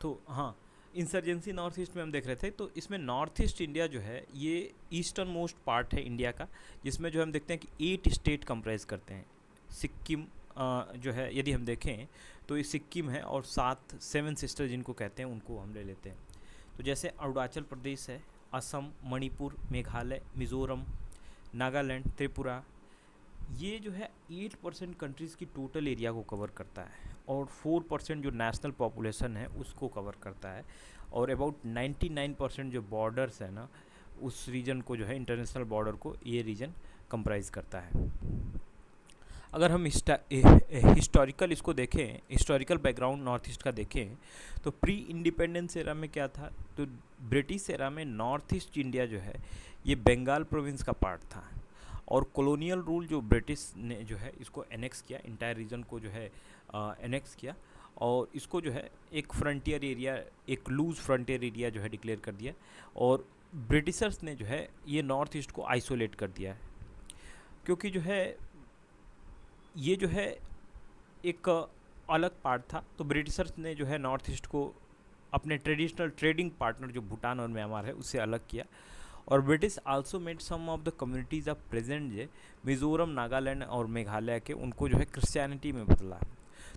तो हाँ, insurgency north east में हम देख रहे थे, तो इसमें नॉर्थ ईस्ट इंडिया जो है ये ईस्टर्न मोस्ट पार्ट है इंडिया का, जिसमें जो हम देखते हैं कि 8 स्टेट कंप्राइज करते हैं। सिक्किम जो है यदि हम देखें तो ये सिक्किम है, और 7 सिस्टर जिनको कहते हैं उनको हम ले लेते हैं। तो जैसे अरुणाचल प्रदेश है, असम, मणिपुर, मेघालय, मिज़ोरम, नागालैंड, त्रिपुरा, ये जो है 8% कंट्रीज़ की टोटल एरिया को कवर करता है, और 4% जो नेशनल पॉपुलेशन है उसको कवर करता है, और अबाउट 99% जो बॉर्डर्स है ना उस रीजन को जो है, इंटरनेशनल बॉर्डर को ये रीजन कंप्राइज करता है। अगर हम हिस्टोरिकल इसको देखें, हिस्टोरिकल बैकग्राउंड नॉर्थ ईस्ट का देखें, तो प्री इंडिपेंडेंस एरा में क्या था, तो ब्रिटिश एरा में नॉर्थ ईस्ट इंडिया जो है ये बंगाल प्रोविंस का पार्ट था, और कॉलोनियल रूल जो ब्रिटिश ने जो है इसको एनेक्स किया, इंटायर रीजन को जो है एनेक्स किया, और इसको जो है एक फ्रंटियर एरिया, एक लूज फ्रंटियर एरिया जो है डिक्लेयर कर दिया, और ब्रिटिशर्स ने जो है ये नॉर्थ ईस्ट को आइसोलेट कर दिया है, क्योंकि जो है ये जो है एक अलग पार्ट था। तो ब्रिटिशर्स ने जो है नॉर्थ ईस्ट को अपने ट्रेडिशनल ट्रेडिंग पार्टनर जो भूटान और म्यांमार है उससे अलग किया, और British also made some of the communities of present जे मिज़ोरम, नागालैंड और मेघालय के, उनको जो है क्रिश्चियनिटी में बदला।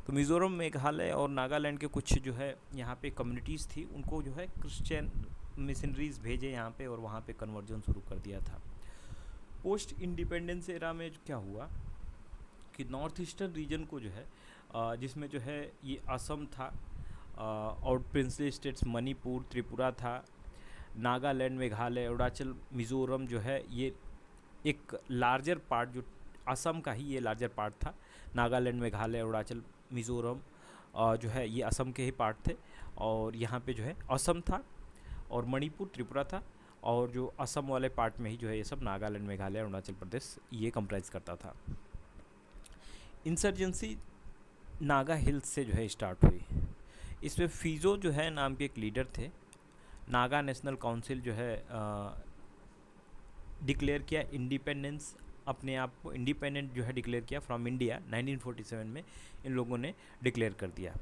तो मिज़ोरम, मेघालय और नागालैंड के कुछ जो है यहाँ पे कम्युनिटीज़ थी, उनको जो है क्रिश्चियन मिशनरीज भेजे यहाँ पे, और वहाँ पे कन्वर्जन शुरू कर दिया था। पोस्ट इंडिपेंडेंस एरा में क्या हुआ कि नॉर्थ ईस्टर्न रीजन को जो है जिसमें जो है ये असम था, और प्रिंसली स्टेट्स मणिपुर, त्रिपुरा था, नागालैंड, मेघालय, अरुणाचल, मिज़ोरम जो है ये एक लार्जर पार्ट, जो असम का ही ये लार्जर पार्ट था। नागालैंड, मेघालय, अरुणाचल, मिज़ोरम जो है ये असम के ही पार्ट थे, और यहाँ पे जो है असम था, और मणिपुर, त्रिपुरा था, और जो असम वाले पार्ट में ही जो है ये सब नागालैंड, मेघालय, अरुणाचल प्रदेश ये कंप्राइज करता था। इंसर्जेंसी नागा हिल्स से जो है स्टार्ट हुई। इसमें फीजो जो है नाम के एक लीडर थे। नागा नेशनल काउंसिल जो है डिक्लेयर किया इंडिपेंडेंस, अपने आप को इंडिपेंडेंट जो है डिक्लेयर किया फ्रॉम इंडिया 1947 में इन लोगों ने डिक्लेयर कर दिया।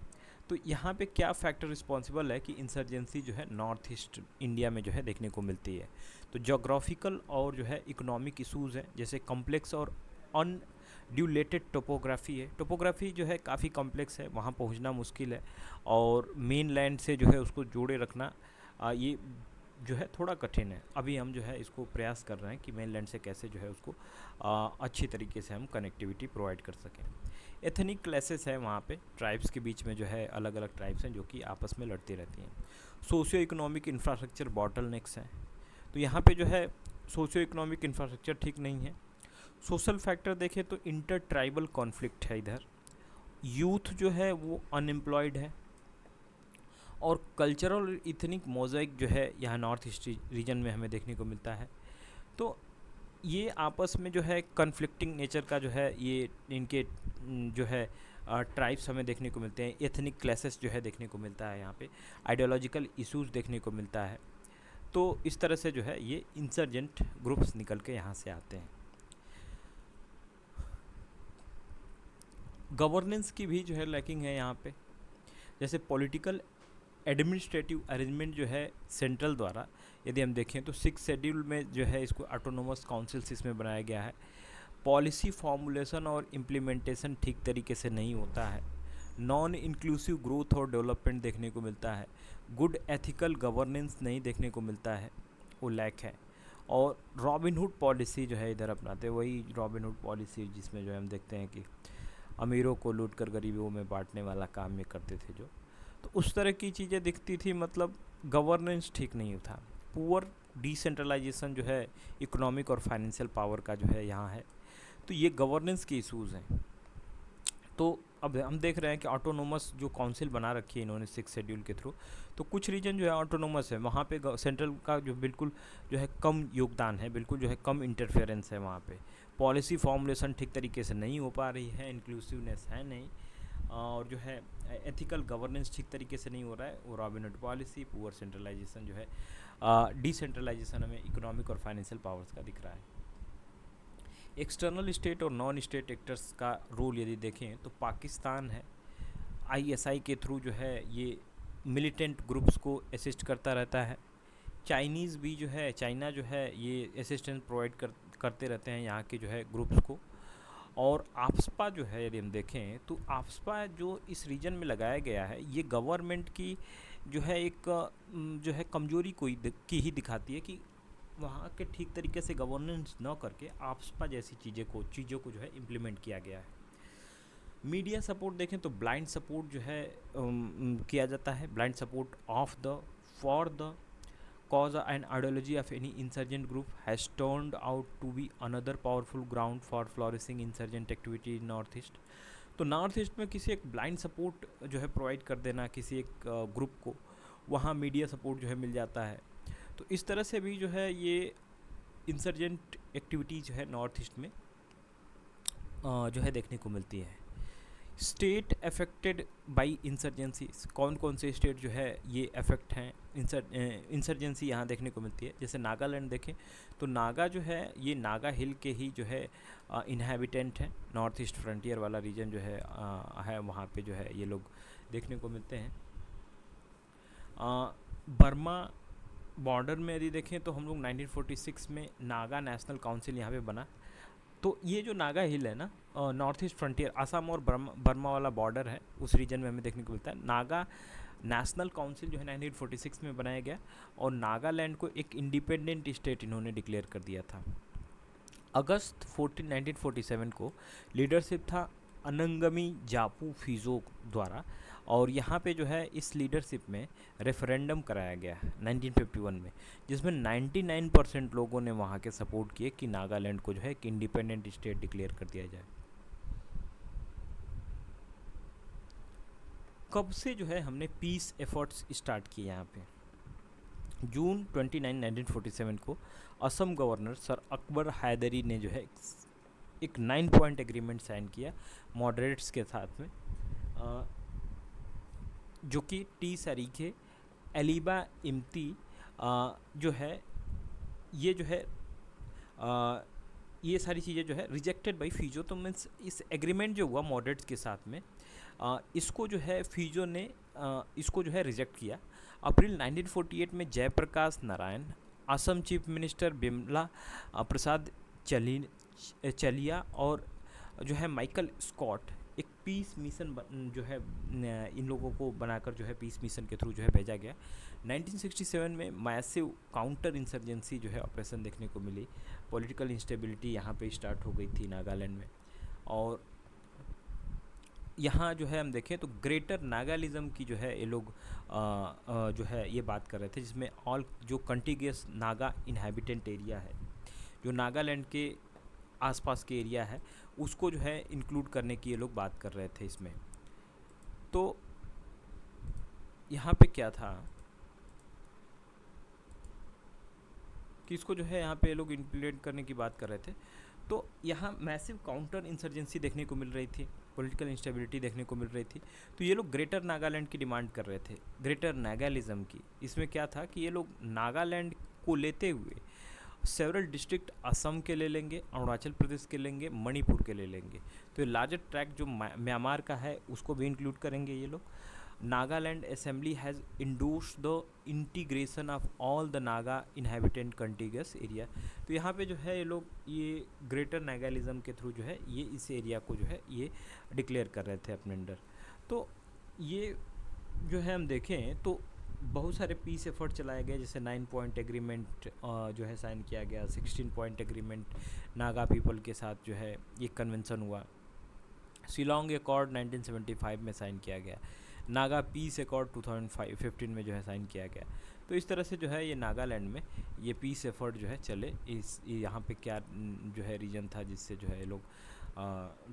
तो यहाँ पे क्या फैक्टर रिस्पॉन्सिबल है कि इंसर्जेंसी जो है नॉर्थ ईस्ट इंडिया में जो है देखने को मिलती है। तो जोग्राफिकल और जो है इकोनॉमिक इशूज़ हैं, जैसे कॉम्प्लेक्स और अनड्यूलेटेड टोपोग्राफी है। टोपोग्राफी जो है काफ़ी कॉम्प्लेक्स है, वहाँ पहुँचना मुश्किल है, और मेन लैंड से जो है उसको जोड़े रखना ये जो है थोड़ा कठिन है। अभी हम जो है इसको प्रयास कर रहे हैं कि मेन लैंड से कैसे जो है उसको अच्छी तरीके से हम कनेक्टिविटी प्रोवाइड कर सकें। एथनिक क्लासेस है वहाँ पे, ट्राइब्स के बीच में जो है अलग अलग ट्राइब्स हैं जो कि आपस में लड़ती रहती हैं। सोशियो इकोनॉमिक इंफ्रास्ट्रक्चर बॉटलनेक्स हैं, तो यहाँ पे जो है सोशियो इकोनॉमिक इंफ्रास्ट्रक्चर ठीक नहीं है। सोशल फैक्टर देखें तो इंटर ट्राइबल कॉन्फ्लिक्ट है इधर, यूथ जो है वो अनएम्प्लॉयड है, और कल्चरल इथनिक मोज़ाइक जो है यहाँ नॉर्थ ईस्ट रीजन में हमें देखने को मिलता है। तो ये आपस में जो है कन्फ्लिक्टिंग नेचर का जो है ये इनके जो है ट्राइब्स हमें देखने को मिलते हैं। एथनिक क्लासेस जो है देखने को मिलता है यहाँ पे, आइडियोलॉजिकल इश्यूज देखने को मिलता है। तो इस तरह से जो है ये इंसर्जेंट ग्रुप्स निकल के यहाँ से आते हैं। गवर्नेंस की भी जो है लैकिंग है यहाँ पे, जैसे पॉलिटिकल एडमिनिस्ट्रेटिव अरेंजमेंट जो है सेंट्रल द्वारा यदि हम देखें तो 6 शेड्यूल में जो है इसको ऑटोनोमस काउंसिल्स इसमें बनाया गया है। पॉलिसी फॉर्मुलेशन और इम्प्लीमेंटेशन ठीक तरीके से नहीं होता है। नॉन इंक्लूसिव ग्रोथ और डेवलपमेंट देखने को मिलता है। गुड एथिकल गवर्नेंस नहीं देखने को मिलता है, वो लैक है। और रॉबिनहुड पॉलिसी जो है इधर अपनाते हैं, वही रॉबिनहुड पॉलिसी जिसमें जो है हम देखते हैं कि अमीरों को लूट कर गरीबों में बांटने वाला काम ये करते थे जो, तो उस तरह की चीज़ें दिखती थी। मतलब गवर्नेंस ठीक नहीं था। पुअर डिसेंट्रलाइजेशन जो है इकोनॉमिक और फाइनेंशियल पावर का जो है यहाँ है, तो ये गवर्नेंस के इशूज़ हैं। तो अब हम देख रहे हैं कि ऑटोनोमस जो काउंसिल बना रखी है इन्होंने 6 शेड्यूल के थ्रू, तो कुछ रीजन जो है ऑटोनोमस है, वहाँ पे सेंट्रल का जो बिल्कुल जो है कम योगदान है, बिल्कुल जो है कम इंटरफेरेंस है वहाँ पे। पॉलिसी फॉर्मुलेशन ठीक तरीके से नहीं हो पा रही है, इंक्लूसिवनेस है नहीं, और जो है एथिकल गवर्नेंस ठीक तरीके से नहीं हो रहा है। वो रॉबिनहुड पॉलिसी, पुअर सेंट्रलाइजेशन जो है, डिसेंट्रलाइजेशन हमें इकोनॉमिक और फाइनेंशियल पावर्स का दिख रहा है। एक्सटर्नल स्टेट और नॉन स्टेट एक्टर्स का रोल यदि देखें तो पाकिस्तान है, आईएसआई के थ्रू जो है ये मिलिटेंट ग्रुप्स को असिस्ट करता रहता है। चाइनीज़ भी जो है, चाइना जो है ये असिस्टेंस प्रोवाइड करते रहते हैं यहाँ के जो है ग्रुप्स को। और आफ्सपा जो है यदि हम देखें तो आफ्सपा जो इस रीजन में लगाया गया है, ये गवर्नमेंट की जो है एक जो है कमजोरी की ही दिखाती है कि वहाँ के ठीक तरीके से गवर्नेंस न करके आफ्सपा जैसी चीज़ों को जो है इम्प्लीमेंट किया गया है। मीडिया सपोर्ट देखें तो ब्लाइंड सपोर्ट जो है किया जाता है, blind support of the for the cause and ideology of any insurgent group has turned out to be another powerful ground for flourishing insurgent activity in north east. तो north east में किसी एक blind support जो है provide कर देना किसी एक ग्रुप को, वहाँ मीडिया सपोर्ट जो है मिल जाता है। तो इस तरह से भी जो है ये इंसर्जेंट एक्टिविटी जो है नॉर्थ ईस्ट में जो है देखने को मिलती है। स्टेट अफेक्टेड बाई इंसर्जेंसी, कौन कौन से स्टेट जो है ये अफेक्ट हैं इंसर्जेंसी यहाँ देखने को मिलती है। जैसे नागालैंड देखें तो नागा जो है ये नागा हिल के ही जो है इन्हेबिटेंट हैं। नॉर्थ ईस्ट फ्रंटियर वाला रीजन जो है वहाँ पे जो है ये लोग देखने को मिलते हैं। बर्मा बॉर्डर में यदि देखें तो हम लोग 1946 में नागा नेशनल काउंसिल यहाँ पे बना। तो ये जो नागा हिल है ना, नॉर्थ ईस्ट फ्रंटियर असम और बर्मा वाला बॉर्डर है, उस रीजन में हमें देखने को मिलता है। नागा नेशनल काउंसिल जो है 1946 में बनाया गया और नागालैंड को एक इंडिपेंडेंट स्टेट इन्होंने डिक्लेयर कर दिया था। अगस्त 1947 को लीडरशिप था अनंगमी जापू फिजो द्वारा, और यहाँ पे जो है इस लीडरशिप में रेफरेंडम कराया गया 1951 में, जिसमें 99% लोगों ने वहाँ के सपोर्ट किए कि नागालैंड को जो है एक इंडिपेंडेंट स्टेट डिक्लेयर कर दिया जाए। कब से जो है हमने पीस एफर्ट्स स्टार्ट किए यहाँ पे? जून 29, 1947 को असम गवर्नर सर अकबर हैदरी ने जो है एक 9 पॉइंट एग्रीमेंट साइन किया मॉडरेट्स के साथ में, जो कि टी सरीखे एलिबा इम्ती जो है ये जो है ये सारी चीज़ें जो है रिजेक्टेड बाई फिजो। तो मीन्स इस एग्रीमेंट जो हुआ मॉडरेट्स के साथ में इसको जो है फिजो ने इसको जो है रिजेक्ट किया। अप्रैल 1948 में जयप्रकाश नारायण, असम चीफ मिनिस्टर बिमला प्रसाद चलिया और जो है माइकल स्कॉट एक पीस मिशन जो है इन लोगों को बनाकर जो है पीस मिशन के थ्रू जो है भेजा गया। 1967 में मैसिव काउंटर इंसर्जेंसी जो है ऑपरेशन देखने को मिली। पॉलिटिकल इंस्टेबिलिटी यहाँ पे स्टार्ट हो गई थी नागालैंड में, और यहाँ जो है हम देखें तो ग्रेटर नागालिज्म की जो है ये लोग जो है ये बात कर रहे थे, जिसमें ऑल जो कंटिगियस नागा इनहेबिटेंट एरिया है, जो नागालैंड के आसपास के एरिया है, उसको जो है इंक्लूड करने की ये लोग बात कर रहे थे इसमें। तो यहाँ पे क्या था कि इसको जो है यहाँ पे ये लोग इम्प्लीमेंट करने की बात कर रहे थे। तो यहाँ मैसिव काउंटर इंसर्जेंसी देखने को मिल रही थी, पॉलिटिकल इंस्टेबिलिटी देखने को मिल रही थी। तो ये लोग ग्रेटर नागालैंड की डिमांड कर रहे थे, ग्रेटर नागालिज्म की। इसमें क्या था कि ये लोग नागालैंड को लेते हुए सेवरल डिस्ट्रिक्ट असम के ले लेंगे, अरुणाचल प्रदेश के लेंगे, मणिपुर के ले लेंगे। तो ये लार्जर ट्रैक जो म्यांमार का है उसको भी इंक्लूड करेंगे ये लोग। Nagaland assembly has endorsed the integration of all the Naga inhabitant contiguous area. तो यहाँ पे जो है ये लोग ये ग्रेटर नागालिज्म के थ्रू जो है ये इस एरिया को जो है ये डिक्लेयर कर रहे थे अपने अंडर। तो ये जो है हम देखें तो बहुत सारे पीस एफर्ट चलाए गए, जैसे 9 पॉइंट एग्रीमेंट जो है साइन किया गया, 16 पॉइंट एग्रीमेंट नागा पीपल के साथ जो है ये कन्वेंसन हुआ। शिलोंग एकॉर्ड 1975 में साइन किया गया, नागा पीस एकॉर्ड 2015 में जो है साइन किया गया। तो इस तरह से जो है ये नागालैंड में ये पीस एफर्ट जो है चले। इस यहाँ पे क्या जो है रीजन था जिससे जो है ये लोग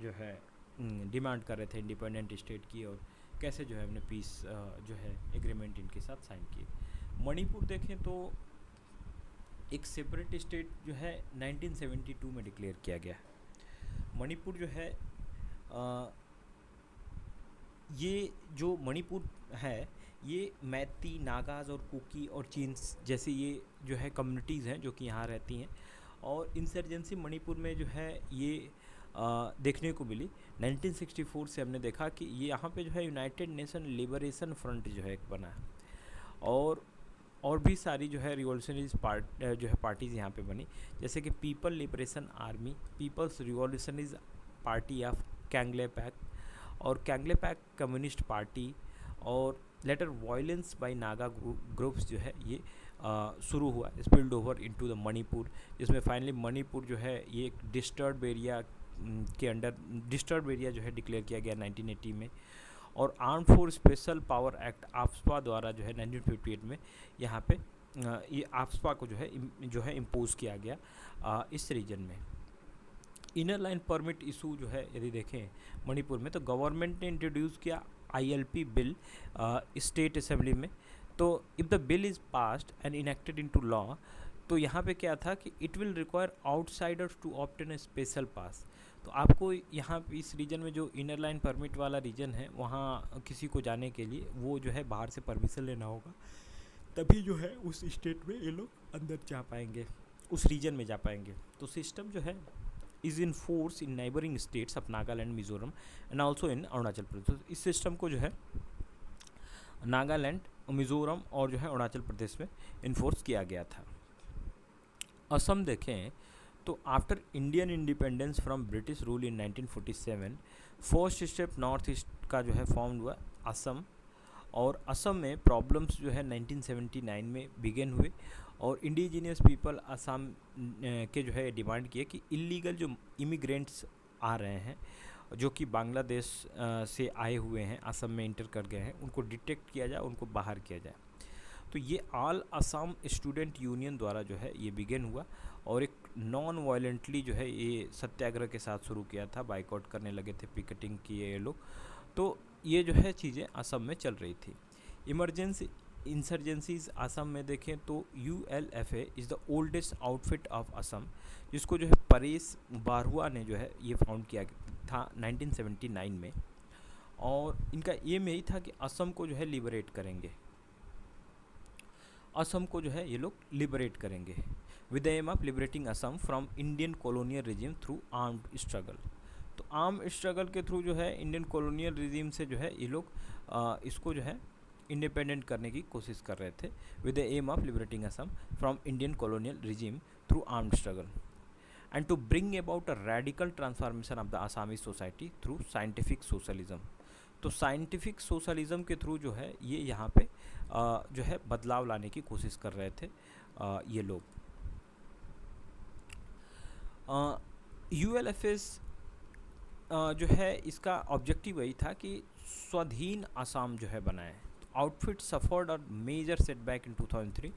जो है डिमांड कर रहे थे इंडिपेंडेंट स्टेट की, और कैसे जो है हमने पीस जो है एग्रीमेंट इनके साथ साइन किए। मणिपुर देखें तो एक सेपरेट स्टेट जो है 1972 में डिक्लेयर किया गया। मणिपुर जो है ये जो मणिपुर है ये मैती, नागाज और कुकी और चीन्स जैसे ये जो है कम्युनिटीज़ हैं जो कि यहाँ रहती हैं। और इंसर्जेंसी मणिपुर में जो है ये देखने को मिली 1964 से हमने देखा कि ये यहाँ पे जो है यूनाइटेड नेशन लिबरेशन फ्रंट जो है एक बना है, और भी सारी जो है रिवॉल्यूशनरीज जो है पार्टीज़ यहाँ पे बनी, जैसे कि people liberation army, people's revolutionaries party of Kangleipak और कैंगलेपैक कम्युनिस्ट पार्टी, और later violence by Naga groups जो है ये शुरू हुआ, spilled over into the Manipur, जिसमें फाइनली मणिपुर जो है ये एक डिस्टर्ब एरिया के अंडर डिस्टर्ब एरिया जो है डिक्लेयर किया गया 1980 में। और arm force special power act AFSPA द्वारा जो है 1958 में यहाँ पे ये आफ्सपा को जो है इम्पोज किया गया इस रीजन में। इनर लाइन परमिट इशू जो है यदि देखें मणिपुर में, तो गवर्नमेंट ने इंट्रोड्यूस किया ILP बिल स्टेट असेंबली में। तो if the bill is passed and enacted into law, तो यहाँ पे क्या था कि it will require outsiders to obtain a special pass. तो आपको यहाँ इस रीजन में जो इनर लाइन परमिट वाला रीजन है वहाँ किसी को जाने के लिए वो जो है बाहर से परमिशन लेना होगा, तभी जो है उस स्टेट में ये लोग अंदर जा पाएंगे, उस रीजन में जा पाएंगे। तो सिस्टम जो है is in force in neighbouring states of Nagaland, Mizoram and also in Arunachal Pradesh. इस सिस्टम को जो है नागालैंड, मिजोरम और जो है अरुणाचल प्रदेश में इन्फोर्स किया गया था। असम देखें तो after Indian independence from British rule in 1947 first step north east का जो है फॉर्म हुआ असम, और असम में प्रॉब्लम्स जो है 1979 में बिगेन हुए, और इंडिजिनियस पीपल असम के जो है डिमांड किए कि इलीगल जो इमिग्रेंट्स आ रहे हैं जो कि बांग्लादेश से आए हुए हैं, असम में इंटर कर गए हैं, उनको डिटेक्ट किया जाए, उनको बाहर किया जाए। तो ये ऑल असम स्टूडेंट यूनियन द्वारा जो है ये बिगेन हुआ, और एक नॉन वायलेंटली जो है ये सत्याग्रह के साथ शुरू किया था, बाइकआउट करने लगे थे, पिकेटिंग किए ये लोग। तो ये जो है चीज़ें असम में चल रही थी। इमरजेंसी इंसर्जेंसीज असम में देखें तो ULFA is the oldest outfit of Assam, जिसको जो है परेश बारहुआ ने जो है ये फाउंड किया था 1979 में, और इनका एम यही था कि असम को जो है लिबरेट करेंगे, असम को जो है ये लोग लिबरेट करेंगे with the aim of liberating Assam from Indian colonial regime through armed struggle. तो आर्म स्ट्रगल के थ्रू जो है इंडियन कॉलोनियल रिजिम से जो है ये लोग इसको जो है इंडिपेंडेंट करने की कोशिश कर रहे थे with the aim of liberating Assam from Indian colonial regime through armed struggle and to bring about a radical transformation of the आसामी सोसाइटी थ्रू साइंटिफिक सोशलिज्म। तो साइंटिफिक सोशलिज्म के थ्रू जो है ये यहाँ पे जो है बदलाव लाने की कोशिश कर रहे थे ये लोग। ULFS जो है इसका ऑब्जेक्टिव वही था कि स्वाधीन आसाम जो है बनाए। आउटफिट सफर्ड और मेजर सेटबैक इन 2003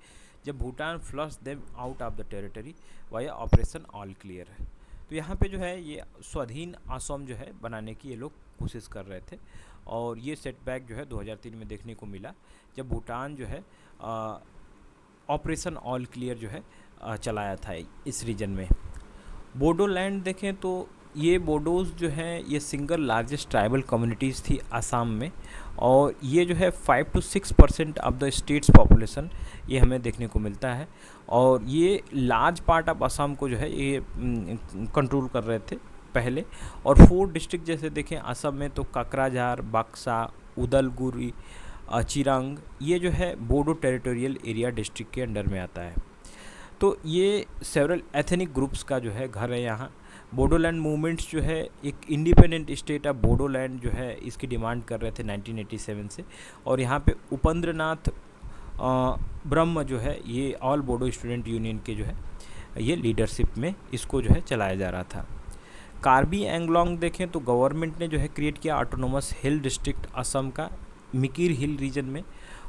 जब Bhutan flush them out of the territory via operation all clear है। तो यहाँ पे जो है ये स्वाधीन आसाम जो है बनाने की ये लोग कोशिश कर रहे थे, और ये सेटबैक जो है 2003 में देखने को मिला जब भूटान जो है ऑपरेशन ऑल क्लियर जो है चलाया था इस रीजन में। बोडोलैंड देखें तो ये बोडोज जो हैं ये सिंगल लार्जेस्ट ट्राइबल कम्युनिटीज़ थी असम में, और ये जो है 5 to 6% of the states population ये हमें देखने को मिलता है, और ये लार्ज पार्ट ऑफ असम को जो है ये कंट्रोल कर रहे थे पहले। और 4 डिस्ट्रिक्ट जैसे देखें असम में तो ककराझार, बक्सा, उदलगुरी, चिरांग, ये जो है बोडो टेरिटोरियल एरिया डिस्ट्रिक्ट के अंडर में आता है। तो ये सेवरल एथनिक ग्रुप्स का जो है घर है यहाँ। बोडोलैंड मूवमेंट्स जो है एक इंडिपेंडेंट स्टेट ऑफ बोडोलैंड जो है इसकी डिमांड कर रहे थे 1987 से, और यहाँ पे उपेंद्रनाथ ब्रह्म जो है ये ऑल बोडो स्टूडेंट यूनियन के जो है ये लीडरशिप में इसको जो है चलाया जा रहा था। कार्बी एंगलोंग देखें तो गवर्नमेंट ने जो है क्रिएट किया ऑटोनोमस हिल डिस्ट्रिक्ट असम का मिकिर हिल रीजन में,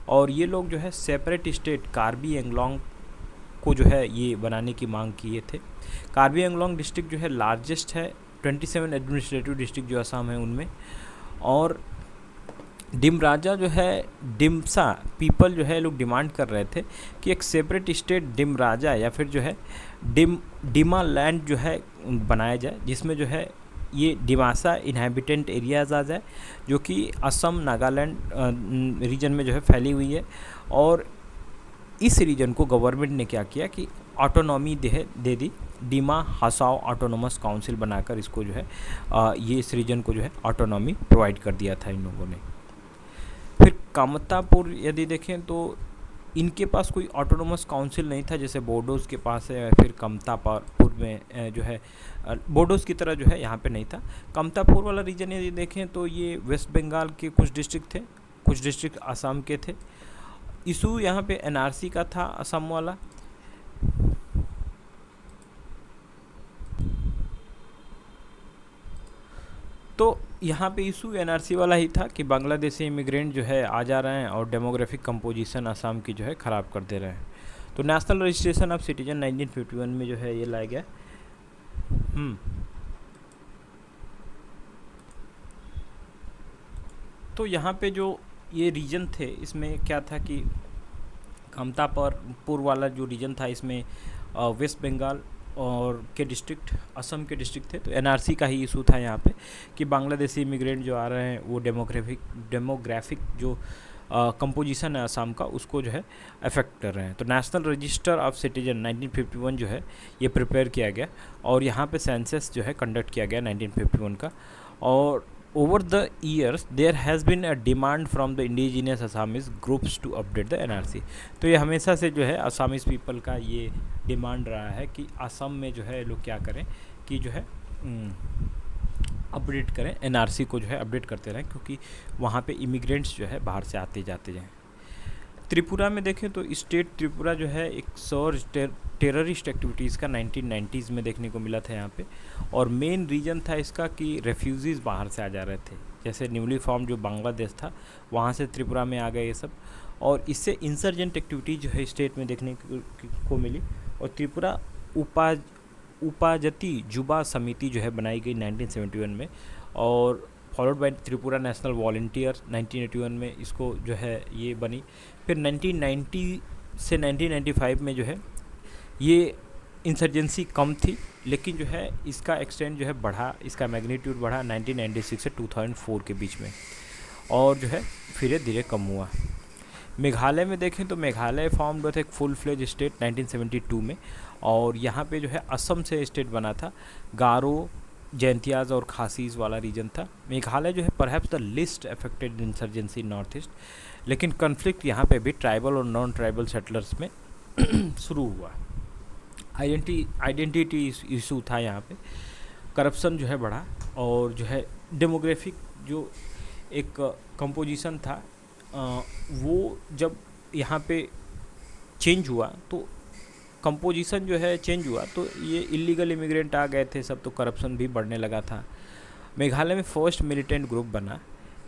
और ये लोग जो है सेपरेट स्टेट कार्बी एंगलोंग को जो है ये बनाने की मांग किए थे। कार्बी एंगलोंग डिस्ट्रिक्ट जो है लार्जेस्ट है, 27 एडमिनिस्ट्रेटिव डिस्ट्रिक्ट जो असम है उनमें। और डिमराजा जो है डिम्सा पीपल जो है लोग डिमांड कर रहे थे कि एक सेपरेट स्टेट डिमराजा या फिर जो है डिमा लैंड जो है बनाया जाए, जिसमें जो है ये डिमासा इनहेबिटेंट एरियाज़ आ जाए जो कि असम नागालैंड रीजन में जो है फैली हुई है। और इस रीजन को गवर्नमेंट ने क्या किया कि ऑटोनॉमी दे दी, डिमा हासाओ ऑटोनोमस काउंसिल बनाकर इसको जो है ये इस रीजन को जो है ऑटोनॉमी प्रोवाइड कर दिया था इन लोगों ने। फिर कामतापुर यदि देखें तो इनके पास कोई ऑटोनोमस काउंसिल नहीं था, जैसे बोडोज़ के पास है, फिर कामतापुर में जो है बोडोज़ की तरह जो है यहाँ पे नहीं था। कामतापुर वाला रीजन यदि देखें तो ये वेस्ट बंगाल के कुछ डिस्ट्रिक्ट थे, कुछ डिस्ट्रिक्ट असम के थे। इशू यहाँ पे एनआरसी का था असम वाला। तो यहाँ पे इशू एनआरसी वाला ही था कि बांग्लादेशी इमिग्रेंट जो है आ जा रहे हैं और डेमोग्राफिक कंपोजिशन असम की जो है ख़राब कर दे रहे हैं। तो नेशनल रजिस्ट्रेशन ऑफ सिटीजन 1951 में जो है ये लाया गया। तो यहाँ पे जो ये रीजन थे इसमें क्या था कि कामतापुर वाला जो रीजन था इसमें वेस्ट बंगाल और के डिस्ट्रिक्ट, असम के डिस्ट्रिक्ट थे। तो एनआरसी का ही इशू था यहाँ पे कि बांग्लादेशी इमिग्रेंट जो आ रहे हैं वो डेमोग्राफिक जो कंपोजिशन है असम का उसको जो है अफेक्ट कर रहे हैं। तो नेशनल रजिस्टर ऑफ सिटीजन 1951 जो है ये प्रिपेयर किया गया और यहाँ पे सेंसस जो है कंडक्ट किया गया 1951 का। और over the years there has been a demand from the indigenous Assamese groups to update the NRC। तो ये हमेशा से जो है असमीज पीपल का ये डिमांड रहा है कि असम में जो है लोग क्या करें कि जो है अपडेट करें, एनआरसी को जो है अपडेट करते रहें, क्योंकि वहाँ पे इमिग्रेंट्स जो है बाहर से आते जाते जाएँ। त्रिपुरा में देखें तो स्टेट त्रिपुरा जो है एक सर्ज टेररिस्ट एक्टिविटीज़ का 1990s में देखने को मिला था यहाँ पे। और मेन रीज़न था इसका कि रेफ्यूज़ीज़ बाहर से आ जा रहे थे, जैसे न्यूली फॉर्म जो बांग्लादेश था वहाँ से त्रिपुरा में आ गए ये सब, और इससे इंसर्जेंट एक्टिविटी जो है स्टेट में देखने को मिली। और त्रिपुरा उपाजति जुबा समिति जो है बनाई गई 1971 में, और followed by Tripura national volunteer 1981 में इसको जो है ये बनी। फिर 1990 से 1995 में जो है ये इंसर्जेंसी कम थी, लेकिन जो है इसका एक्सटेंड जो है बढ़ा, इसका मैग्नीट्यूड बढ़ा 1996 से 2004 के बीच में, और जो है फिर धीरे कम हुआ। मेघालय में देखें तो मेघालय फॉर्म हुआ था एक फुल फ्लेज स्टेट 1972 में, और यहाँ पे जो है असम से स्टेट बना था। गारो, जैंतियाज और खासीज वाला रीजन था। मेघालय जो है perhaps the list affected insurgency north east, लेकिन कन्फ्लिक्ट यहाँ पे भी ट्राइबल और नॉन ट्राइबल सेटलर्स में शुरू हुआ। आइडेंटिटी इशू था यहाँ पे, करप्शन जो है बढ़ा, और जो है डेमोग्राफिक जो एक कंपोजिशन था वो जब यहाँ पे चेंज हुआ तो कंपोजिशन जो है चेंज हुआ, तो ये इलीगल इमिग्रेंट आ गए थे सब, तो करप्शन भी बढ़ने लगा था। मेघालय में फर्स्ट मिलिटेंट ग्रुप बना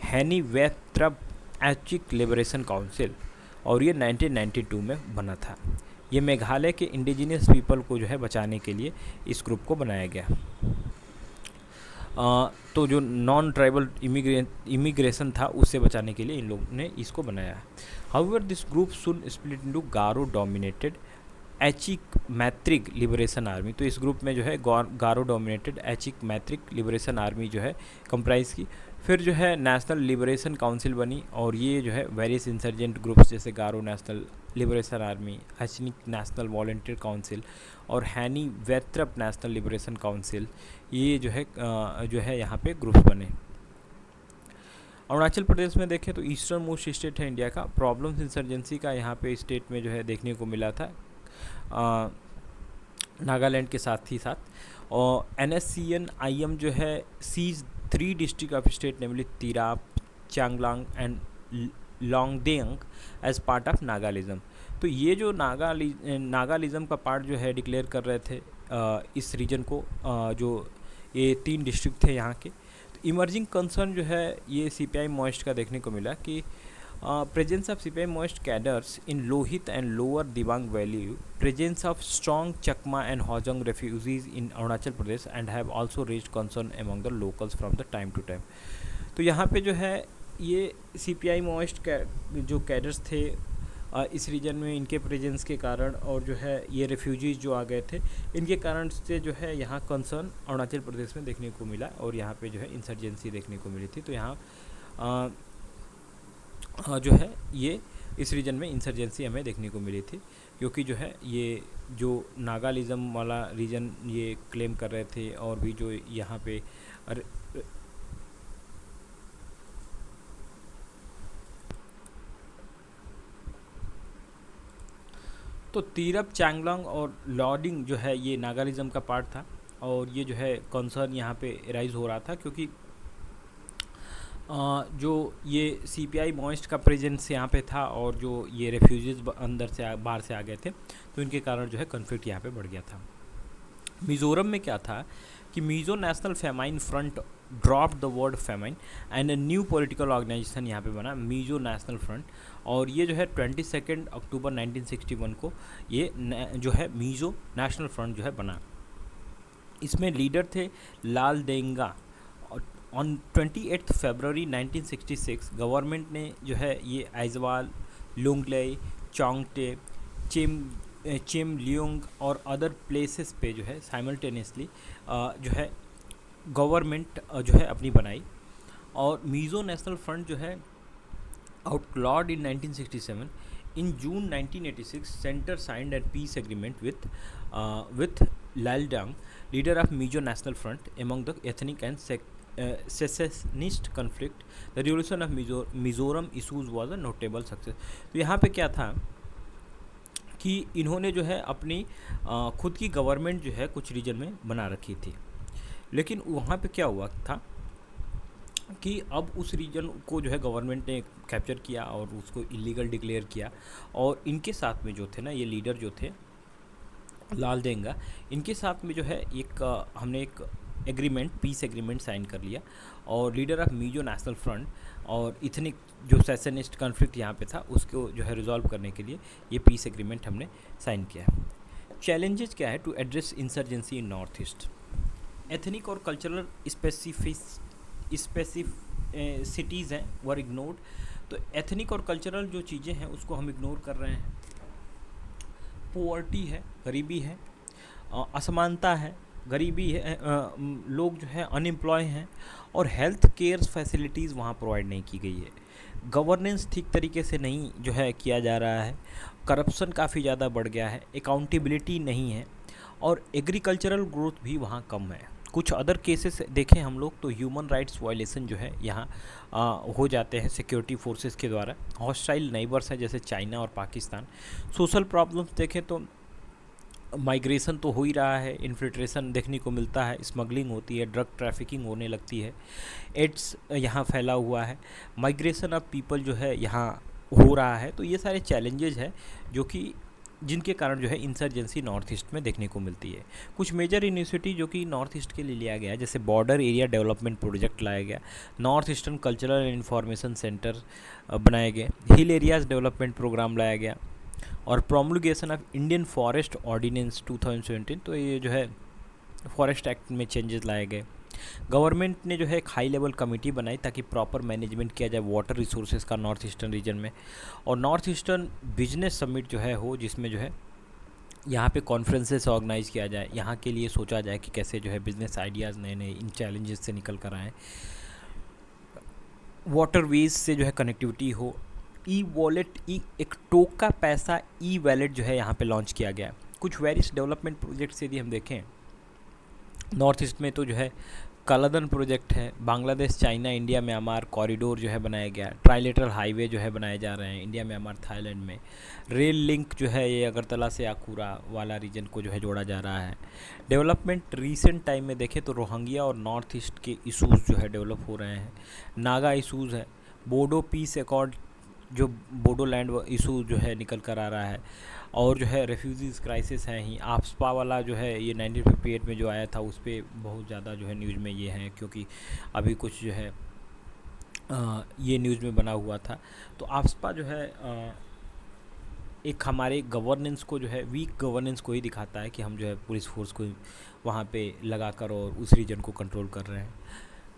हैनी वेत्रप एचिक लिबरेशन काउंसिल, और ये 1992 में बना था। ये मेघालय के इंडिजिनियस पीपल को जो है बचाने के लिए इस ग्रुप को बनाया गया। तो जो नॉन ट्राइबल इमिग्रेशन था उससे बचाने के लिए इन लोगों ने इसको बनाया। However this group soon split into Garo dominated Achik Matgrik liberation army. तो इस ग्रुप में जो है Garo dominated Achik Matgrik liberation army जो है कंप्राइज की। फिर जो है नेशनल लिबरेशन काउंसिल बनी, और ये जो है वेरियस इंसर्जेंट ग्रुप्स जैसे Garo national liberation army, Achik national volunteer council और हैनी वेत्रप नेशनल लिबरेशन काउंसिल, ये जो है यहाँ पे ग्रुप्स बने। अरुणाचल प्रदेश में देखें तो ईस्टर्न मोस्ट स्टेट है इंडिया का। प्रॉब्लम्स इंसर्जेंसी का यहाँ पे स्टेट में जो है देखने को मिला था नागालैंड के साथ ही साथ। और NSCN-IM जो है seize 3 district of state namely Tirap, Changlang and Longding as part of Nagalism. तो ये जो नागालिज्म का पार्ट जो है डिक्लेयर कर रहे थे इस रीजन को, जो ये 3 डिस्ट्रिक्ट थे यहाँ के। तो इमर्जिंग कंसर्न जो है ये CPI मोस्ट का देखने को मिला कि presence of CPI moist cadres in Lohit and Lower Dibang Valley, presence of strong Chakma and Hojang refugees in Arunachal Pradesh, and have also raised concern among the locals from the time to time। तो यहाँ पे जो है ये CPI moist जो cadres थे इस region में, इनके प्रेजेंस के कारण, और जो है ये रेफ्यूजीज़ जो आ गए थे इनके कारण से जो है यहाँ कंसर्न अरुणाचल प्रदेश में देखने को मिला, और यहाँ पे जो है इंसर्जेंसी देखने को मिली थी। तो यहाँ जो है ये इस रीजन में इंसर्जेंसी हमें देखने को मिली थी, क्योंकि जो है ये जो नागालिज्म वाला रीजन ये क्लेम कर रहे थे, और भी जो यहाँ पे तो तीरप चांगलांग और लॉडिंग जो है ये नागालिज्म का पार्ट था, और ये जो है कंसर्न यहाँ पे राइज हो रहा था, क्योंकि जो ये सीपीआई मॉइस्ट का प्रेजेंस यहाँ पे था, और जो ये रेफ्यूजीज अंदर से बाहर से आ गए थे, तो इनके कारण जो है कन्फ्लिक्ट यहाँ पे बढ़ गया था। मिज़ोरम में क्या था कि Mizo National Famine Front drop the word famine and a new political organisation यहाँ पे बना, मिज़ो नेशनल फ्रंट, और ये जो है 22 अक्टूबर 1961 को ये जो है मिज़ो नेशनल फ्रंट जो है बना। इसमें लीडर थे लाल देंगा। ऑन 28 फरवरी 1966 गवर्नमेंट ने जो है ये आइजवाल, लुंगले, चोंगटे, चिमलियोंग और अदर प्लेसेस पे जो है साइमल्टेनियसली जो है गवर्नमेंट जो है अपनी बनाई, और मिज़ो नेशनल फ्रंट जो है outlawed in 1967. In June 1986, Center signed a peace agreement with Laldang, leader of Mizo National Front, among the ethnic and secessionist conflict. The resolution of Mizoram issues was a notable success. तो यहाँ पे क्या था कि इन्होंने जो है अपनी खुद की गवर्नमेंट जो है कुछ रीजन में बना रखी थी, लेकिन वहाँ पे क्या हुआ था कि अब उस रीजन को जो है गवर्नमेंट ने कैप्चर किया और उसको इलीगल डिक्लेयर किया, और इनके साथ में जो थे ना ये लीडर जो थे लाल देंगा, इनके साथ में जो है हमने एक एग्रीमेंट, पीस एग्रीमेंट साइन कर लिया, और leader of Mizo national front और इथनिक जो सेशनिस्ट कॉन्फ्लिक्ट यहाँ पे था उसको जो है रिजॉल्व करने के लिए ये पीस एग्रीमेंट हमने साइन किया। चैलेंजेस क्या है to address insurgency in North East? Ethnic और कल्चरल स्पेसिफिसिटीज़ हैं वर इग्नोर्ड। तो एथनिक और कल्चरल जो चीज़ें हैं उसको हम इग्नोर कर रहे हैं। पोवर्टी है, गरीबी है, असमानता है, गरीबी है, लोग जो है अनएम्प्लॉय हैं, और हेल्थ केयर फैसिलिटीज़ वहाँ प्रोवाइड नहीं की गई है। गवर्नेंस ठीक तरीके से नहीं जो है किया जा रहा है, करप्शन काफ़ी ज़्यादा बढ़ गया है, अकाउंटेबिलिटी नहीं है, और एग्रीकल्चरल ग्रोथ भी वहाँ कम है। कुछ अदर केसेस देखें हम लोग तो ह्यूमन राइट्स वायलेशन जो है यहाँ हो जाते हैं सिक्योरिटी फोर्सेस के द्वारा। हॉस्टाइल नेबर्स हैं जैसे चाइना और पाकिस्तान। सोशल प्रॉब्लम्स देखें तो माइग्रेशन तो हो ही रहा है, इन्फिल्ट्रेशन देखने को मिलता है, स्मगलिंग होती है, ड्रग ट्रैफिकिंग होने लगती है, एड्स यहाँ फैला हुआ है, माइग्रेशन ऑफ पीपल जो है यहाँ हो रहा है। तो ये सारे चैलेंजेस हैं जो कि जिनके कारण जो है इंसर्जेंसी नॉर्थ ईस्ट में देखने को मिलती है। कुछ मेजर इनिशिएटिव जो कि नॉर्थ ईस्ट के लिए लिया गया, जैसे बॉर्डर एरिया डेवलपमेंट प्रोजेक्ट लाया गया, north eastern cultural and information centre बनाए गए, हिल एरियाज डेवलपमेंट प्रोग्राम लाया गया, और प्रोमulgation ऑफ इंडियन फॉरेस्ट ऑर्डिनेंस 2017। तो ये जो है फॉरेस्ट एक्ट में चेंजेस लाए गए। गवर्नमेंट ने जो है एक हाई लेवल कमेटी बनाई ताकि प्रॉपर मैनेजमेंट किया जाए वाटर रिसोर्सेज का नॉर्थ ईस्टर्न रीजन में, और नॉर्थ ईस्टर्न बिजनेस समिट जो है हो, जिसमें जो है यहाँ पे कॉन्फ्रेंसेस ऑर्गेनाइज किया जाए, यहाँ के लिए सोचा जाए कि कैसे जो है बिजनेस आइडियाज़ नए नए इन चैलेंजेस से निकल कर आएँ। वाटर वेज से जो है कनेक्टिविटी हो, ई वॉलेट, एक टोका पैसा ई वैलेट जो है यहाँ पे लॉन्च किया गया। कुछ वेरियस डेवलपमेंट प्रोजेक्ट्स यदि हम देखें नॉर्थ ईस्ट में तो जो है कलादन प्रोजेक्ट है, Bangladesh China India Myanmar corridor जो है बनाया गया, ट्राइलेटरल हाईवे जो है बनाए जा रहे हैं इंडिया म्यांमार थाईलैंड में, रेल लिंक जो है ये अगरतला से आखूरा वाला रीजन को जो है जोड़ा जा रहा है। डेवलपमेंट रिसेंट टाइम में देखें तो रोहिंग्या और नॉर्थ ईस्ट के इशूज़ जो है डेवलप हो रहे हैं, नागा इशूज़ है, बोडो पीस अकॉर्ड जो बोडो लैंड इशू जो है निकल कर आ रहा है, और जो है रेफ्यूजीज़ क्राइसिस है ही। आफ्सपा वाला जो है ये 1958 में जो आया था उस पर बहुत ज़्यादा जो है न्यूज़ में ये है, क्योंकि अभी कुछ जो है ये न्यूज़ में बना हुआ था। तो आफ्सपा जो है एक हमारे गवर्नेंस को जो है वीक गवर्नेंस को ही दिखाता है कि हम जो है पुलिस फोर्स को वहाँ पे लगाकर और उस रीजन को कंट्रोल कर रहे हैं।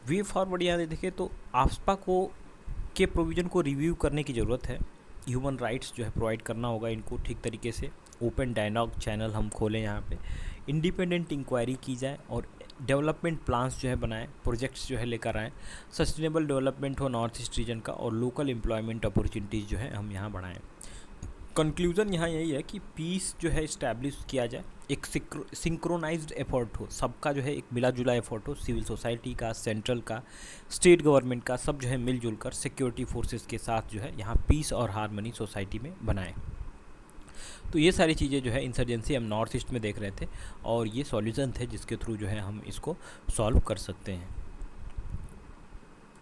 वे फॉरवर्ड यहाँ देखें तो आफ्सपा को के प्रोविज़न को रिव्यू करने की ज़रूरत है। ह्यूमन राइट्स जो है प्रोवाइड करना होगा इनको ठीक तरीके से। ओपन डायलॉग चैनल हम खोलें यहाँ पे, इंडिपेंडेंट इंक्वायरी की जाए, और डेवलपमेंट प्लान्स जो है बनाएं, प्रोजेक्ट्स जो है लेकर आएँ, सस्टेनेबल डेवलपमेंट हो नॉर्थ ईस्ट रीजन का, और लोकल एम्प्लॉयमेंट अपॉर्चुनिटीज़ जो है हम यहाँ बढ़ाएं। कंक्लूज़न यहाँ यही है कि पीस जो है इस्टेब्लिश किया जाए, एक सिंक्रोनाइज्ड एफर्ट हो, सबका जो है एक मिला जुला एफर्ट हो, सिविल सोसाइटी का, सेंट्रल का, स्टेट गवर्नमेंट का, सब जो है मिलजुल कर सिक्योरिटी फोर्सेस के साथ जो है यहाँ पीस और हारमनी सोसाइटी में बनाएं। तो ये सारी चीज़ें जो है इंसर्जेंसी हम नॉर्थ ईस्ट में देख रहे थे, और ये सॉल्यूशन थे जिसके थ्रू जो है हम इसको सॉल्व कर सकते हैं।